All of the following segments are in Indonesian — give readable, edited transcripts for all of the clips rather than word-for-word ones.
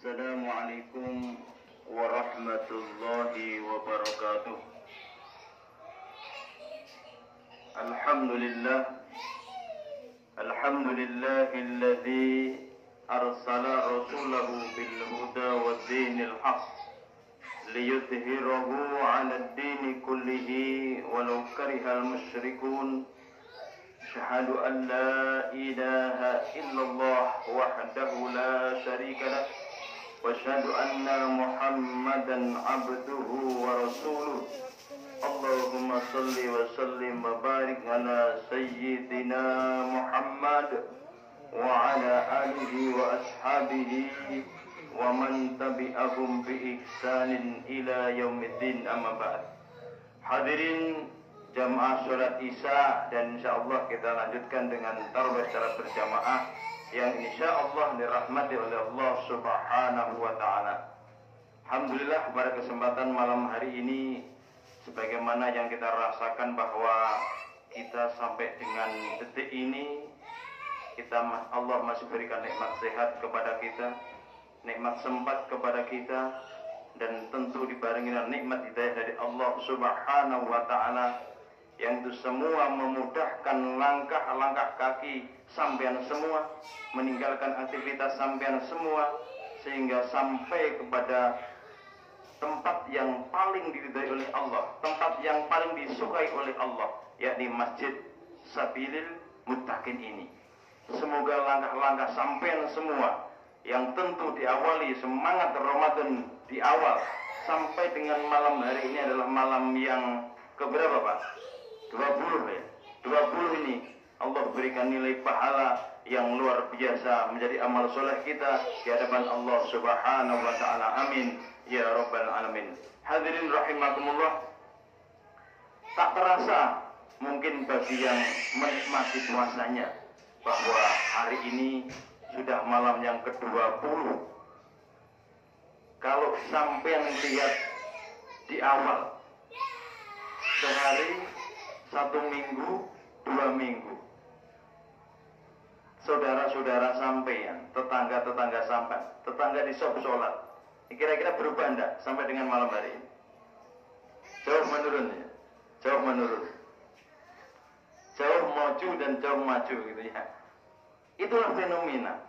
Assalamualaikum warahmatullahi wabarakatuh. Alhamdulillahilladzi arsala rasulahu bil huda wa dinil haq liyudhhirahu 'ala ad-dini kullihi walau karihal musyrikun. Asyhadu an la ilaha illallah wahdahu la syarika lah wa asyhadu anna Muhammadan abduhu wa rasuluh. Allahumma salli wa sallim wa barik ala sayyidina Muhammad wa ala alihi wa ashabihi wa man tabi'ahum bi ihsanin ila yaumiddin, amma ba'd. Hadirin jamaah sholat Isya, dan insyaallah kita lanjutkan dengan tarawih secara berjamaah yang insyaallah dirahmati oleh Allah Subhanahu wa taala. Alhamdulillah, pada kesempatan malam hari ini, sebagaimana yang kita rasakan bahwa kita sampai dengan detik ini, Allah masih berikan nikmat sehat kepada kita, nikmat sempat kepada kita, dan tentu dibarengi dengan nikmat hidayah dari Allah Subhanahu wa taala, yang itu semua memudahkan langkah-langkah kaki sampean semua, meninggalkan aktivitas sampean semua, sehingga sampai kepada tempat yang paling diridhai oleh Allah, tempat yang paling disukai oleh Allah, yakni Masjid Sabilil Muttaqin ini. Semoga langkah-langkah sampean semua yang tentu diawali semangat Ramadan di awal sampai dengan malam hari ini adalah malam yang keberapa, Pak? 20 ya. 20 ini Allah berikan nilai pahala yang luar biasa menjadi amal soleh kita di hadapan Allah Subhanahu wa taala. Amin ya rabbal alamin. Hadirin rahimakumullah, tak terasa mungkin bagi yang menikmati puasanya bahwa hari ini sudah malam yang ke-20. Kalau sampai lihat di awal, sehari, 1 minggu, 2 minggu, saudara-saudara sampean, tetangga-tetangga sampean, tetangga di shop sholat, kira-kira berubah enggak sampai dengan malam hari ini? Jauh menurun ya? Jauh menurun, jauh maju dan jauh maju gitu ya. Itulah fenomena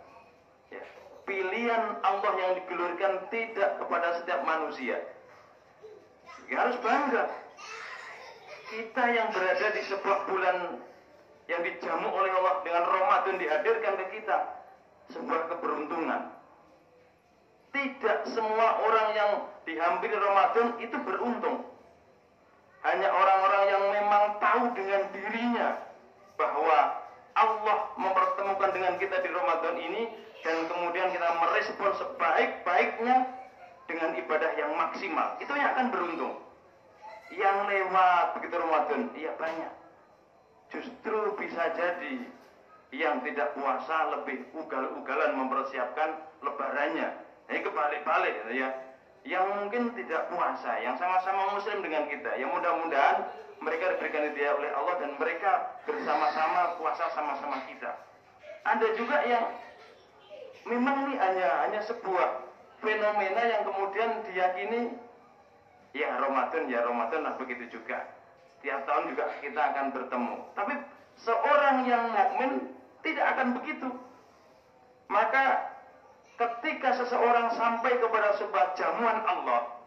ya. Pilihan Allah yang digelurkan tidak kepada setiap manusia. Ya, harus bangga kita yang berada di sebuah bulan yang dijamu oleh Allah dengan Ramadan dihadirkan ke kita, sebuah keberuntungan. Tidak semua orang yang dihampiri Ramadan itu beruntung. Hanya orang-orang yang memang tahu dengan dirinya bahwa Allah mempertemukan dengan kita di Ramadan ini, dan kemudian kita merespon sebaik-baiknya dengan ibadah yang maksimal. Itu yang akan beruntung. Yang lewat begitu Ramadan, iya banyak. Justru bisa jadi yang tidak puasa lebih ugal-ugalan mempersiapkan lebarannya. Ini kebalik-balik ya. Yang mungkin tidak puasa, yang sama-sama muslim dengan kita, yang mudah-mudahan mereka diberikan hidayah oleh Allah dan mereka bersama-sama puasa sama-sama kita. Ada juga yang memang ini hanya sebuah fenomena yang kemudian diyakini ya Ramadan lah begitu juga. Tiap tahun juga kita akan bertemu. Tapi seorang yang mukmin tidak akan begitu. Maka ketika seseorang sampai kepada sebuah jamuan Allah,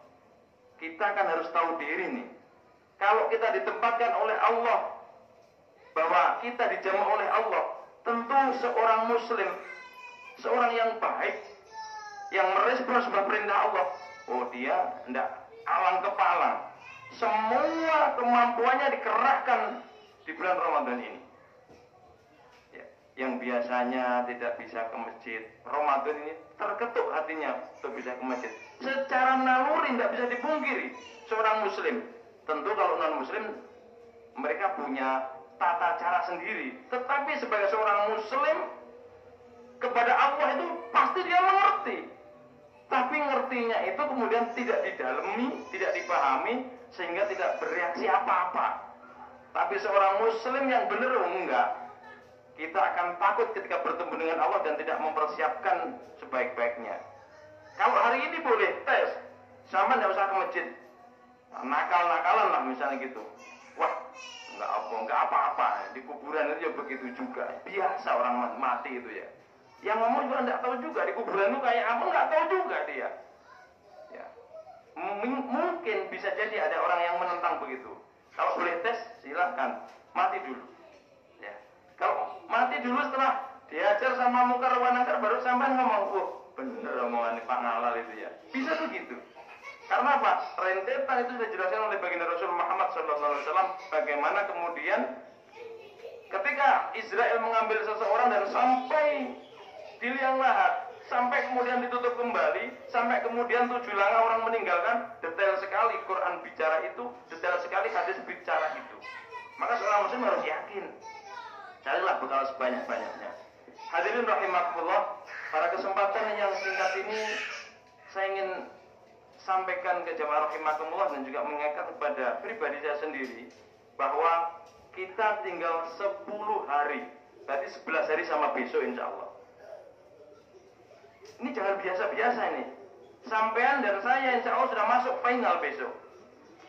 kita kan harus tahu diri nih. Kalau kita ditempatkan oleh Allah bahwa kita dijamu oleh Allah, tentu seorang muslim, seorang yang baik, yang merespon sebuah perintah Allah, oh dia hendak alang kepala, semua kemampuannya dikerahkan di bulan Ramadan ini ya. Yang biasanya tidak bisa ke masjid, Ramadan ini terketuk hatinya untuk bisa ke masjid. Secara naluri tidak bisa dipungkiri seorang muslim. Tentu kalau non muslim mereka punya tata cara sendiri, tetapi sebagai seorang muslim kepada Allah itu pasti dia mengerti. Tapi ngertinya itu kemudian tidak didalami, tidak dipahami, sehingga tidak bereaksi apa-apa. Tapi seorang muslim yang benar enggak. Kita akan takut ketika bertemu dengan Allah dan tidak mempersiapkan sebaik-baiknya. Kalau hari ini boleh tes, sama nggak usah ke masjid. Nakal-nakalan lah misalnya gitu. Wah, nggak apa-apa. Di kuburan itu ya begitu juga. Biasa orang mati itu ya. Yang ngomong juga nggak tahu juga di kuburan itu kayak apa, nggak tahu juga dia. Ya. Mungkin bisa jadi ada orang yang menentang begitu. Kalau boleh tes, silakan mati dulu. Ya. Kalau mati dulu setelah diajar sama Mungkar wa Nangkar baru sampai ngomong, oh bener omongan Pak Ngalal itu ya. Bisa begitu. Karena apa? Rentetan itu sudah dijelaskan oleh baginda Rasul Muhammad SAW. Bagaimana kemudian ketika Israel mengambil seseorang dan sampai di liang lahat, sampai kemudian ditutup kembali, sampai kemudian 7 langkah orang meninggalkan, detail sekali Quran bicara itu, detail sekali hadis bicara itu. Maka seorang muslim harus yakin. Carilah bekal sebanyak-banyaknya. Hadirin rahimakumullah, pada kesempatan yang singkat ini saya ingin sampaikan ke jamaah rahimakumullah dan juga mengingatkan kepada pribadi saya sendiri bahwa kita tinggal 10 hari, berarti 11 hari sama besok insya Allah. Ini jangan biasa-biasa ini. Sampean dan saya insya Allah sudah masuk final besok.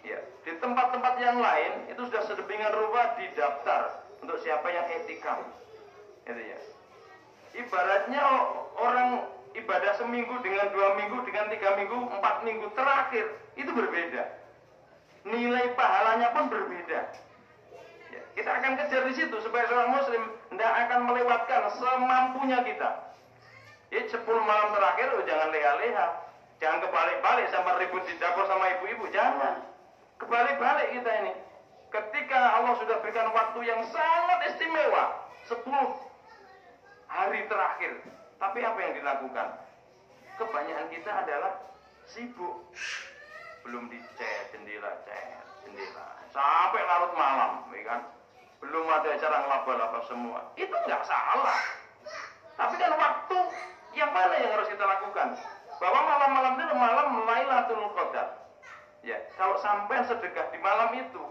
Ya, di tempat-tempat yang lain itu sudah sedemikian rupa didaftar untuk siapa yang etikam. Gitu ya. Ibaratnya orang ibadah seminggu dengan 2 minggu dengan 3 minggu 4 minggu terakhir itu berbeda, nilai pahalanya pun berbeda ya, kita akan kejar di situ supaya seorang muslim tidak akan melewatkan semampunya kita ya. 10 malam terakhir jangan leha-leha, jangan kebalik-balik sama ribut di dapur sama ibu-ibu, jangan kebalik-balik kita ini. Ketika Allah sudah berikan waktu yang sangat istimewa 10 hari terakhir, tapi apa yang dilakukan? Kebanyakan kita adalah sibuk, belum dicet jendela, sampai larut malam, ya kan? Belum ada acara ngelaba-laba semua. Itu nggak salah. Tapi kan waktu yang mana yang harus kita lakukan? Bahwa malam-malam itu malam Lailatul Qadar. Ya, kalau sampai sedekah di malam itu,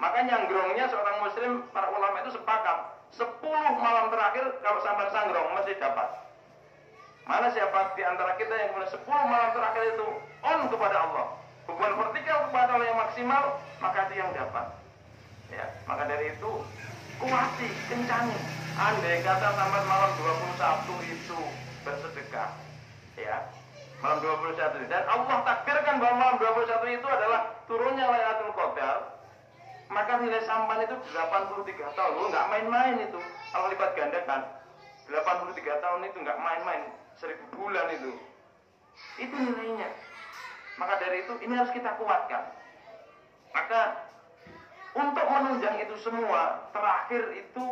maka nyanggrongnya seorang muslim, para ulama itu sepakat 10 malam terakhir kalau sampai sanggrong mesti dapat. Mana siapa di antara kita yang punya 10 malam terakhir itu on kepada Allah, hubungan vertikal kepada Allah yang maksimal, maka dia yang dapat. Ya, maka dari itu kuati, kencangi. Andai kata sampai malam 21 itu bersedekah, ya, malam 21, dan Allah takdirkan bahwa malam 21 itu adalah turunnya Lailatul Qadar, maka nilai sampan itu 83 tahun. Lu nggak main-main itu. Kalau lipat gandakan 83 tahun itu nggak main-main, 1000 bulan itu nilainya. Maka dari itu ini harus kita kuatkan. Maka untuk menunjang itu semua, terakhir itu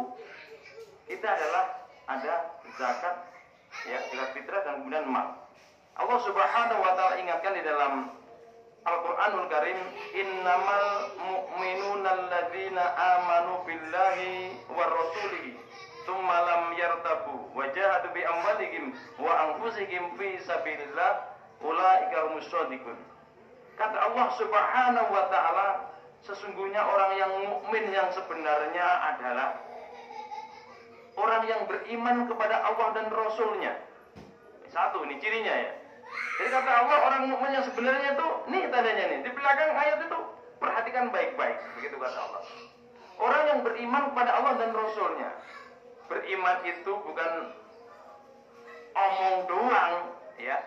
kita adalah ada zakat, ya, zakat fitrah dan kemudian mal. Allah Subhanahu wa taala ingatkan di dalam Al-Quranul Karim, innamal mu'minuna alladzina amanu billahi wa rasulihi thumma lam yartabu wa jahadu bi amwalihim wa anfusihim fi sabilillah ulaika humus shadiqun. Kata Allah Subhanahu wa taala, sesungguhnya orang yang mukmin yang sebenarnya adalah orang yang beriman kepada Allah dan Rasulnya. Satu, ini cirinya ya. Jadi kata Allah, orang mukmin yang sebenarnya itu, nih tandanya nih, di belakang ayat itu, perhatikan baik-baik, begitu kata Allah. Orang yang beriman kepada Allah dan Rasulnya. Beriman itu bukan omong doang, ya.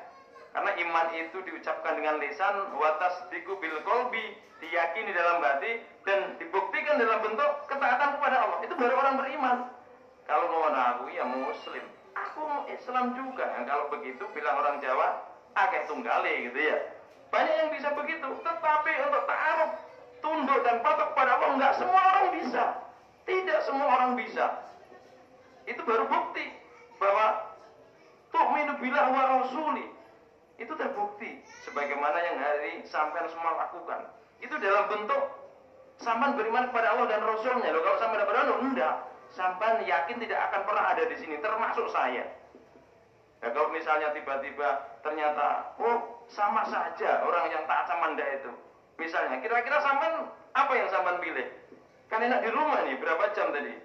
Karena iman itu diucapkan dengan lisan, wa tasdiqu bil qalbi, diyakini dalam hati, dan dibuktikan dalam bentuk ketaatan kepada Allah. Itu baru orang beriman. Kalau mau aku ya muslim, aku Islam juga. Yang kalau begitu bilang orang Jawa, akeh tunggale gitu ya. Banyak yang bisa begitu, tetapi untuk ta'aruf, tunduk dan patuh kepada Allah, enggak semua orang bisa. Tidak semua orang bisa. Itu baru bukti bahwa tu'minu billahi wa rasuli. Itu terbukti sebagaimana yang hari sampean semua lakukan. Itu dalam bentuk sampean beriman kepada Allah dan Rasulnya. Loh, kalau sampean kepada Allah, enggak. Sampean yakin tidak akan pernah ada di sini, termasuk saya. Ya, kalau misalnya tiba-tiba ternyata, oh sama saja orang yang taat sama Anda itu. Misalnya, kira-kira sampean apa yang sampean pilih? Kan enak di rumah nih, berapa jam tadi?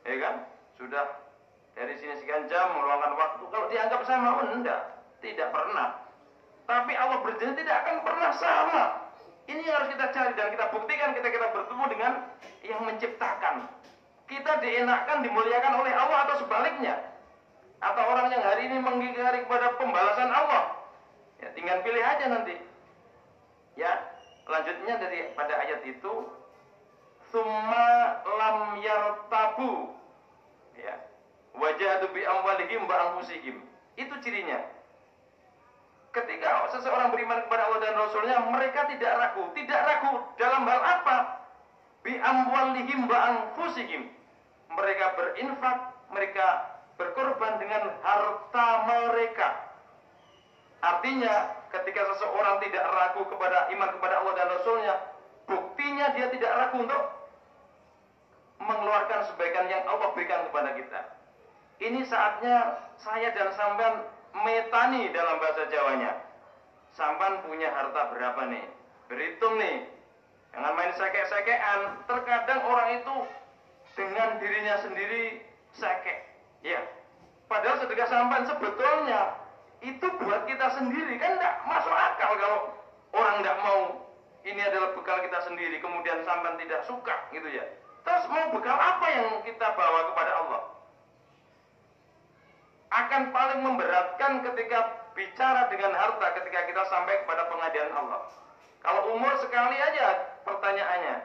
Ya kan? Sudah dari sini sekian jam meluangkan waktu. Kalau dianggap sama, enggak, tidak pernah. Tapi Allah berjanji tidak akan pernah salah. Ini yang harus kita cari dan kita buktikan ketika kita bertemu dengan yang menciptakan. Kita dienakkan, dimuliakan oleh Allah atau sebaliknya. Atau orang yang hari ini mengingkari kepada pembalasan Allah. Ya, tinggal pilih aja nanti. Ya, lanjutnya pada ayat itu, summa lam yartabu. Ya. Wajadu bi amwalihim wa anfusihim. Itu cirinya. Ketika seseorang beriman kepada Allah dan Rasulnya, mereka tidak ragu. Tidak ragu dalam hal apa? Bi amwalihim wa anfusihim. Mereka berinfak, mereka berkorban dengan harta mereka. Artinya, ketika seseorang tidak ragu kepada iman kepada Allah dan Rasulnya, buktinya dia tidak ragu untuk mengeluarkan sebagian yang Allah berikan kepada kita. Ini saatnya saya dan sampean metani dalam bahasa Jawanya. Sampean punya harta berapa nih? Berhitung nih. Jangan main sekek-sekean. Terkadang orang itu dengan dirinya sendiri sekek. Ya. Padahal sedekah sampean sebetulnya itu buat kita sendiri. Kan enggak masuk akal kalau orang enggak mau ini adalah bekal kita sendiri, kemudian sampean tidak suka gitu ya. Terus mau bekal apa yang kita bawa kepada Allah? Akan paling memberatkan ketika bicara dengan harta ketika kita sampai kepada pengadilan Allah. Kalau umur sekali aja pertanyaannya,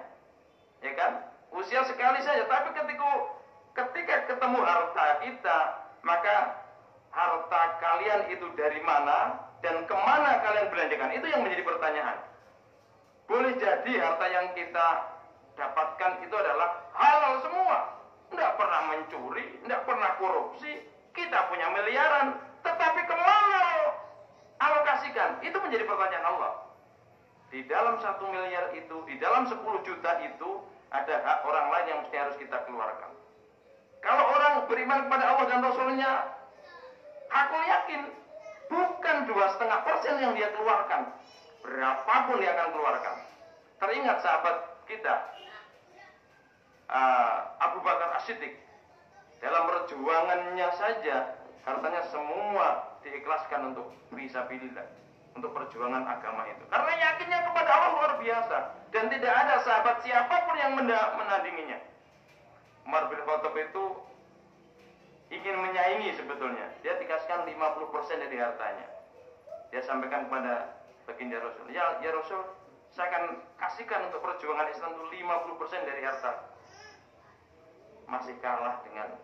ya kan? Usia sekali saja. Tapi ketika ketemu harta kita, maka harta kalian itu dari mana dan kemana kalian belanjakan? Itu yang menjadi pertanyaan. Boleh jadi harta yang kita dapatkan itu adalah halal semua, tidak pernah mencuri, tidak pernah korupsi. Kita punya miliaran, tetapi kemana alokasikan? Itu menjadi pertanyaan Allah. Di dalam 1 miliar itu, di dalam 10 juta itu, ada hak orang lain yang mesti harus kita keluarkan. Kalau orang beriman kepada Allah dan Rasulnya, aku yakin, bukan 2,5% yang dia keluarkan. Berapapun dia akan keluarkan. Teringat sahabat kita, Abu Bakar As-Siddiq. Dalam perjuangannya saja, hartanya semua diikhlaskan untuk fisabilillah, untuk perjuangan agama itu. Karena yakinnya kepada Allah luar biasa. Dan tidak ada sahabat siapapun yang menandinginya. Umar bin Khattab itu ingin menyaingi sebetulnya. Dia dikasihkan 50% dari hartanya. Dia sampaikan kepada baginda Rasul, ya Rasul, saya akan kasihkan untuk perjuangan Islam itu 50% dari harta. Masih kalah dengan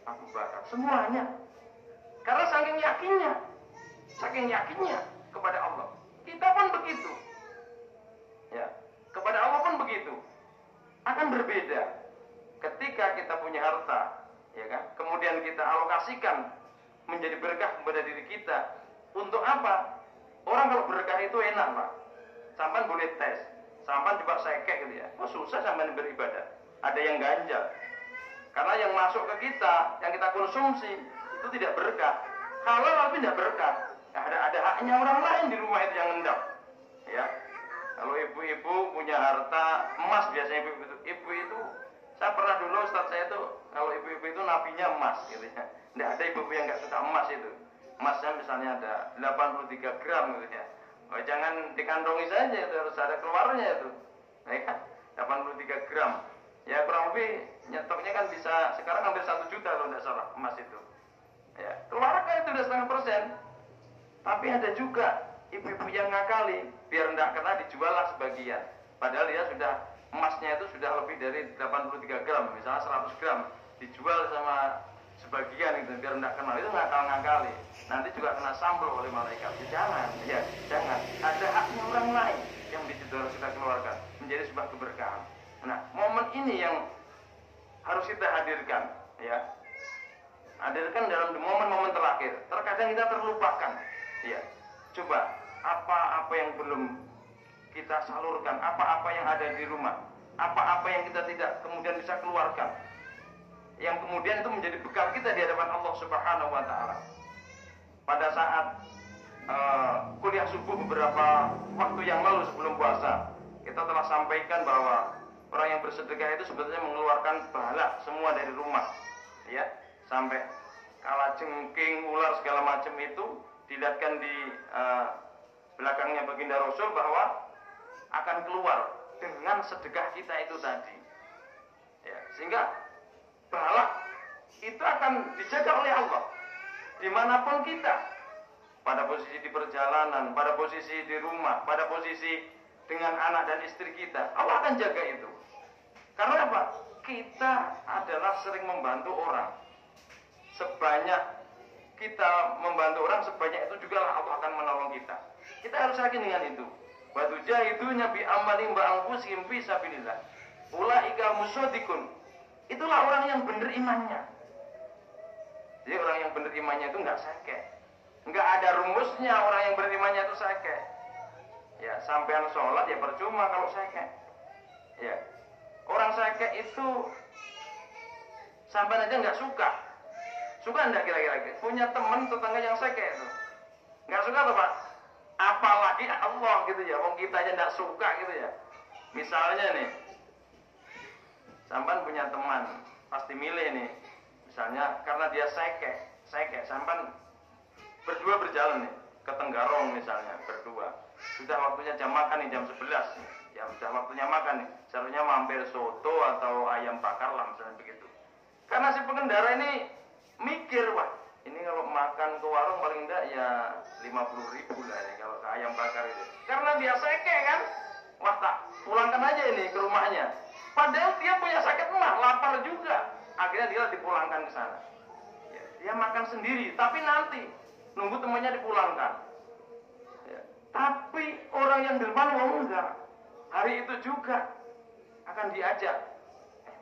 Abu Bakar semuanya, karena saking yakinnya kepada Allah. Kita pun begitu, ya, kepada Allah pun begitu. Akan berbeda ketika kita punya harta, ya kan? Kemudian kita alokasikan menjadi berkah kepada diri kita. Untuk apa? Orang kalau berkah itu enak, Pak. Sampai boleh tes, sampai coba sekek gitu ya. Oh susah sampai beribadah. Ada yang ganjal. Karena yang masuk ke kita, yang kita konsumsi, itu tidak berkah. Halal tapi tidak berkah. Ada haknya orang lain di rumah itu yang ngendap. Ya. Kalau ibu-ibu punya harta emas, biasanya ibu itu, saya pernah dulu Ustaz saya itu, kalau ibu-ibu itu nabinya emas gitu ya. Tidak ada ibu-ibu yang nggak suka emas itu. Emasnya misalnya ada 83 gram gitu ya. Oh, jangan dikantongi saja, itu harus ada keluarnya itu. Ya kan? 83 gram. Ya kurang lebih nyetoknya kan bisa sekarang hampir 1 juta kalau tidak salah emas itu. Ya, keluarga itu udah 0,5%. Tapi ada juga ibu-ibu yang ngakali, biar tidak kena dijual sebagian. Padahal dia sudah emasnya itu sudah lebih dari 83 gram, misalnya 100 gram dijual sama sebagian itu biar tidak kena. Itu ngakal-ngakali. Nanti juga kena sambal oleh malaikat. Jangan. Ada haknya orang lain yang di situ harus kita keluarkan menjadi sebuah keberkahan. Nah, momen ini yang harus kita hadirkan, ya. Hadirkan dalam momen-momen terakhir. Terkadang kita terlupakan, ya. Coba apa-apa yang belum kita salurkan, apa-apa yang ada di rumah, apa-apa yang kita tidak kemudian bisa keluarkan, yang kemudian itu menjadi bekal kita di hadapan Allah Subhanahu wa Ta'ala. Pada saat kuliah subuh beberapa waktu yang lalu sebelum puasa, kita telah sampaikan bahwa orang yang bersedekah itu sebetulnya mengeluarkan pahala semua dari rumah, ya, sampai kalajengking, ular segala macam itu dilihatkan di belakangnya baginda Rasul bahwa akan keluar dengan sedekah kita itu tadi. Ya, sehingga pahala itu akan dijaga oleh Allah dimanapun kita, pada posisi di perjalanan, pada posisi di rumah, pada posisi dengan anak dan istri kita, Allah akan jaga itu. Karena apa? Kita adalah sering membantu orang. Sebanyak kita membantu orang, sebanyak itu juga Allah akan menolong kita. Kita harus yakin dengan itu. Wa tujahidunya bi amalim wa anfusihim fi sabilillah. Ulaika musaddiqun. Itulah orang yang benar imannya. Jadi orang yang benar imannya itu enggak seke. Enggak ada rumusnya orang yang berimannya itu seke. Ya, sampean sholat ya percuma kalau seke. Ya. Orang seke itu sampean aja enggak suka. Suka enggak kira-kira? Punya teman tetangga yang seke itu. Enggak suka tuh, Pak? Apalagi Allah gitu ya. Wong kita aja enggak suka gitu ya. Misalnya nih, sampean punya teman, pasti milih nih. Misalnya karena dia seke, sampean berdua berjalan nih ke Tenggarong misalnya, berdua. Sudah waktunya jam makan nih, jam 11 nih. Ya sudah waktunya makan nih. Seharusnya mampir soto atau ayam bakar lah misalnya begitu. Karena si pengendara ini mikir, wah ini kalau makan ke warung paling enggak ya 50.000 lah ini kalau ke ayam bakar itu. Karena dia seke kan, wah tak pulangkan aja ini ke rumahnya. Padahal dia punya sakit mah, lapar juga. Akhirnya dia dipulangkan ke sana. Ya, dia makan sendiri, tapi nanti nunggu temannya dipulangkan. Ya, tapi orang yang di depan enggak. Hari itu juga akan diajak,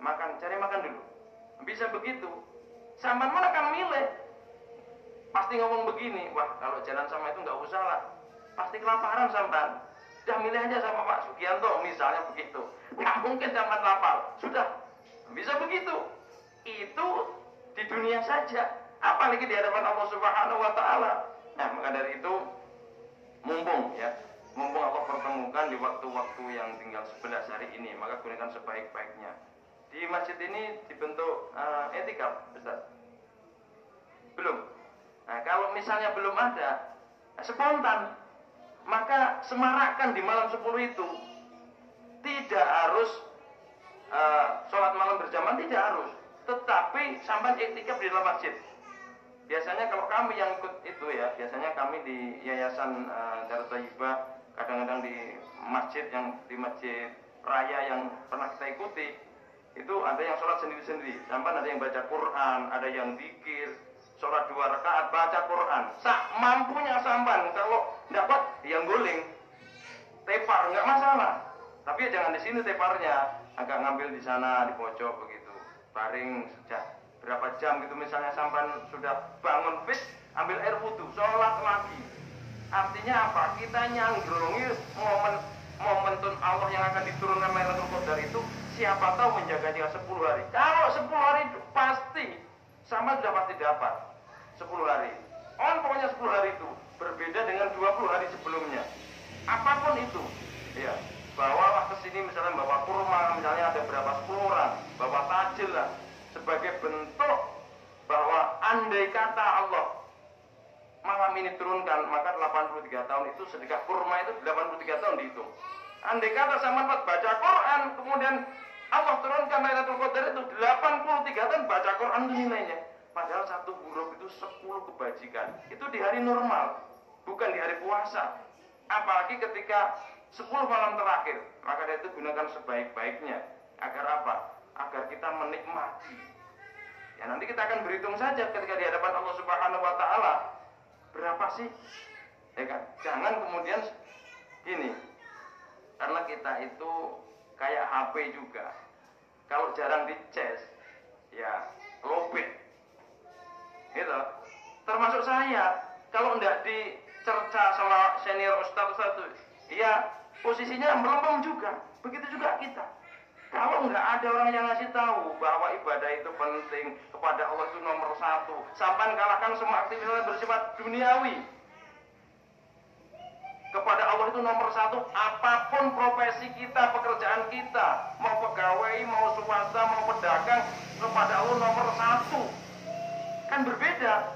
makan, cari makan dulu. Bisa begitu. Sampan mana akan milih? Pasti ngomong begini, wah kalau jalan sama itu nggak usah lah. Pasti kelaparan sampan. Udah milih aja sama Pak Sugianto misalnya begitu. Nggak mungkin sampan lapar. Sudah, bisa begitu. Itu di dunia saja. Apalagi di hadapan Allah Subhanahu Wa Taala. Nah maka dari itu mumpung Allah pertemukan di waktu-waktu yang tinggal 11 hari ini, maka gunakan sebaik-baiknya. Di masjid ini dibentuk etikaf, Ustaz? Belum. Nah, kalau misalnya belum ada, spontan, maka semarakkan di malam 10 itu. Tidak harus sholat malam berjamaah, tidak harus. Tetapi sampai etikaf di dalam masjid. Biasanya kalau kami yang ikut itu ya, biasanya kami di Yayasan Darut Thayyibah, kadang-kadang di masjid raya yang pernah kita ikuti, itu ada yang sholat sendiri-sendiri. Sampai ada yang baca Quran, ada yang zikir, sholat 2 rakaat, baca Quran. Mampunya sampan, kalau dapat yang guling, tepar nggak masalah. Tapi jangan di sini teparnya, agak ngambil di sana di pojok begitu, baring sejak berapa jam gitu misalnya sampan sudah bangun fit, ambil air wudhu, sholat lagi. Artinya apa? Kita nyanggrungi momentum Allah yang akan diturunkan Lailatul Qadar itu, siapa tahu menjaga dia 10 hari. Kalau 10 hari itu pasti sama sudah pasti dapat 10 hari. Pokoknya 10 hari itu berbeda dengan 20 hari sebelumnya. Apapun itu, ya, bawalah ke sini misalnya bawa kurma, misalnya ada berapa 10 orang, bawa tajil lah, sebagai bentuk bahwa andai kata Allah malam ini turunkan, maka 83 tahun itu sedekah kurma itu 83 tahun dihitung. Andai kata sama baca Quran, kemudian Allah turunkan Lailatul Qadar itu 83 tahun baca Quran itu nilainya. Padahal satu huruf itu 10 kebajikan. Itu di hari normal, bukan di hari puasa. Apalagi ketika 10 malam terakhir, maka itu gunakan sebaik-baiknya. Agar apa? Agar kita menikmati. Ya nanti kita akan berhitung saja ketika di hadapan Allah Subhanahu Wa Taala. Berapa sih? Ya kan? Jangan kemudian gini, karena kita itu kayak HP juga. Kalau jarang dicas, ya lobet. Gitu. Termasuk saya, kalau tidak dicerca sama senior ustaz itu, ya posisinya melempem juga. Begitu juga kita. Kalau nggak ada orang yang ngasih tahu bahwa ibadah itu penting, kepada Allah itu nomor 1, sampai kalahkan semua aktivitas yang bersifat duniawi. Kepada Allah itu nomor 1, apapun profesi kita, pekerjaan kita, mau pegawai, mau swasta, mau pedagang, kepada Allah nomor 1. Kan berbeda.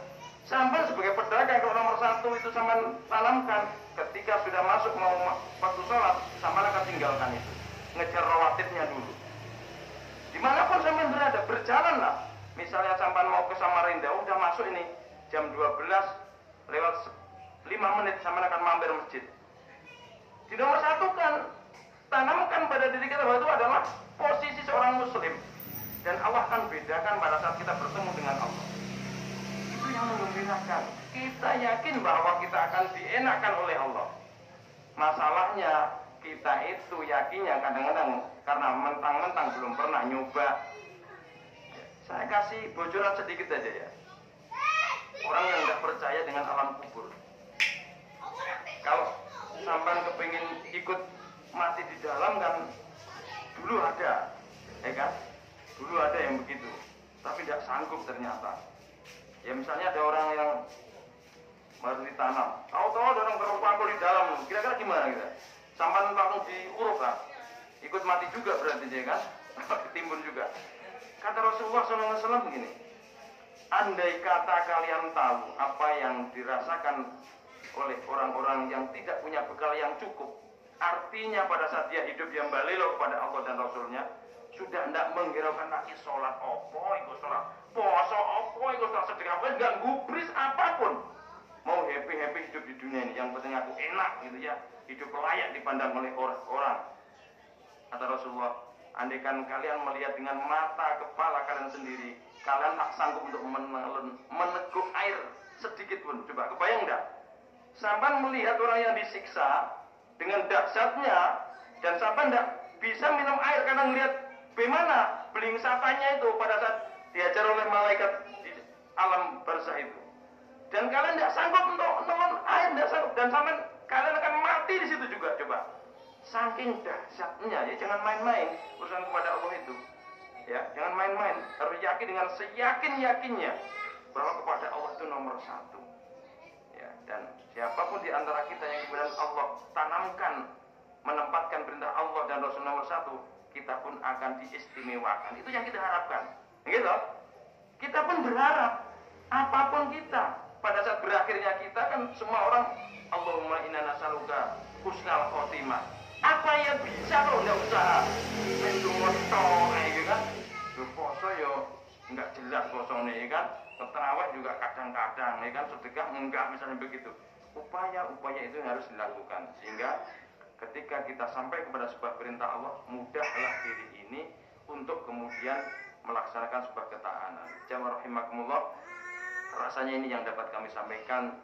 Sampai sebagai pedagang kalau nomor satu itu sampai tanamkan, ketika sudah masuk mau waktu sholat, sampai akan tinggalkan itu, ngejar rawatibnya dulu. Dimanapun sampai berada, berjalanlah. Misalnya sampai mau ke Samarinda, udah masuk ini jam 12 lewat 5 menit, sampai akan mampir masjid. Di nomor satu kan, tanamkan pada diri kita bahwa itu adalah posisi seorang muslim, dan Allah akan bedakan pada saat kita bertemu dengan Allah. Itu yang menggembirakan. Kita yakin bahwa kita akan dienakkan oleh Allah. Masalahnya kita itu yakinnya kadang-kadang karena mentang-mentang belum pernah nyoba. Saya kasih bocoran sedikit aja ya. Orang yang nggak percaya dengan alam kubur, kalau sampai kepingin ikut mati di dalam kan, dulu ada, ya kan? Dulu ada yang begitu, tapi tidak sanggup ternyata. Ya misalnya ada orang yang baru ditanam, tahu-tahu ada orang terpaku di dalam, kira-kira gimana kita? Sampai langsung diuruk kan? Ikut mati juga berarti dia kan? Ditimbun juga. Kata Rasulullah SAW begini, andai kata kalian tahu apa yang dirasakan oleh orang-orang yang tidak punya bekal yang cukup, artinya pada saat dia hidup yang balelo kepada Allah dan Rasulnya, sudah tidak menghiraukan lagi sholat opo, ikut sholat poso opo, ikut sholat sedekah, nggak gubris apapun. Mau happy hidup di dunia ini, yang penting aku enak gitu ya, hidup layak dipandang oleh orang. Kata Rasulullah, andaikan kalian melihat dengan mata kepala kalian sendiri, kalian tak sanggup untuk meneguk air sedikit pun. Coba kebayang enggak? Sampai melihat orang yang disiksa dengan dahsyatnya, dan sampai enggak bisa minum air karena melihat bagaimana belingsatanya itu pada saat diajar oleh malaikat di alam barzah itu. Dan kalian tidak sanggup untuk menelan air, tidak sanggup, dan sampai kalian akan mati di situ juga. Coba, saking dahsyatnya, ya jangan main-main urusan kepada Allah itu. Ya, jangan main-main. Harus yakin dengan seyakin-yakinnya bahwa kepada Allah itu nomor satu. Ya, dan siapapun di antara kita yang kemudian Allah tanamkan, menempatkan perintah Allah dan Rasul nomor satu, kita pun akan diistimewakan. Itu yang kita harapkan. Gitu. Kita pun berharap apapun kita, pada saat berakhirnya kita kan semua orang, Allahumma inna nas'aluka husnal khotimah. Apa yang bisa kalau nggak usaha? Mendungot gitu kan? Puasa yo nggak jelas kosongnya ya kan? Terawih juga kadang-kadang ya kan? Sedekah enggak misalnya begitu. Upaya itu harus dilakukan sehingga ketika kita sampai kepada sebuah perintah Allah, mudahlah diri ini untuk kemudian melaksanakan sebuah ketaatan. Jamaah rahimakumullah, rasanya ini yang dapat kami sampaikan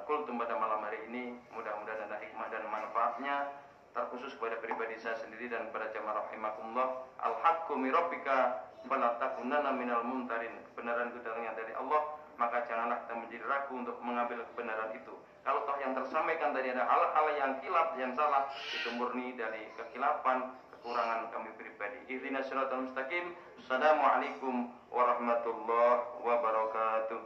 kultum pada malam hari ini. Mudah-mudahan ada hikmah dan manfaatnya, terkhusus kepada pribadi saya sendiri dan kepada jamaah rahimakumullah. Al-haqqu min rabbika fala takunanna minal mumtarin. Kebenaran itu datangnya dari Allah, maka janganlah kita menjadi ragu untuk mengambil kebenaran itu. Kalau toh yang tersampaikan tadi ada hal-hal yang kilap, yang salah, itu murni dari kekilapan, kekurangan kami pribadi. Ihdinas siratal mustaqim. Assalamualaikum warahmatullahi wabarakatuh.